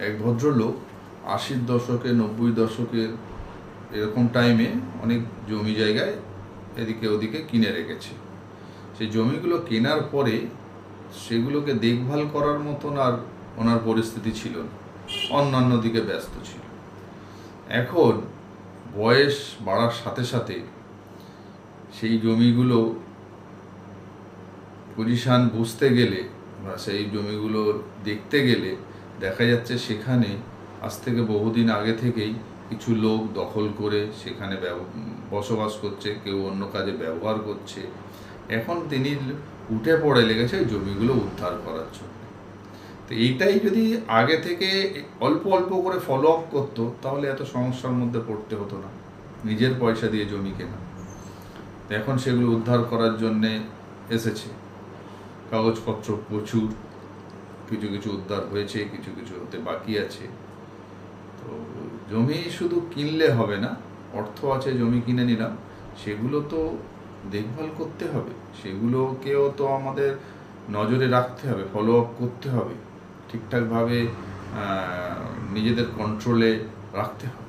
এক ভদ্রলোক 80-র দশকে 90-র দশকের এরকম টাইমে অনেক জমি জায়গায় এদিকে ওদিকে কিনে রেখেছে। সেই জমিগুলো কেনার পরে সেগুলোকে দেখভাল করার মতন আর ওনার পরিস্থিতি ছিল না, অন্যান্য দিকে ব্যস্ত ছিল। এখন বয়স বাড়ার সাথে সাথে সেই জমিগুলো পজিশান বুঝতে গেলে বা সেই জমিগুলো দেখতে গেলে দেখা যাচ্ছে সেখানে আজ থেকে বহুদিন আগে থেকেই কিছু লোক দখল করে সেখানে বসবাস করছে, কেউ অন্য কাজে ব্যবহার করছে। এখন তিনি উঠে পড়ে লেগেছে জমিগুলো উদ্ধার করার জন্য। তো এইটাই যদি আগে থেকে অল্প অল্প করে ফলো আপ করতো তাহলে এত সমস্যার মধ্যে পড়তে হতো না, নিজের পয়সা দিয়ে জমি কেনা। এখন সেগুলো উদ্ধার করার জন্যে এসেছে, কাগজপত্র প্রচুর, কিছু কিছু উদ্ধার হয়েছে, কিছু কিছু হতে বাকি আছে। তো জমি শুধু কিনলে হবে না, অর্থ আছে জমি কিনে নিলাম, সেগুলো তো দেখভাল করতে হবে, সেগুলোকেও তো আমাদের নজরে রাখতে হবে, ফলো আপ করতে হবে, ঠিকঠাকভাবে নিজেদের কন্ট্রোলে রাখতে হবে।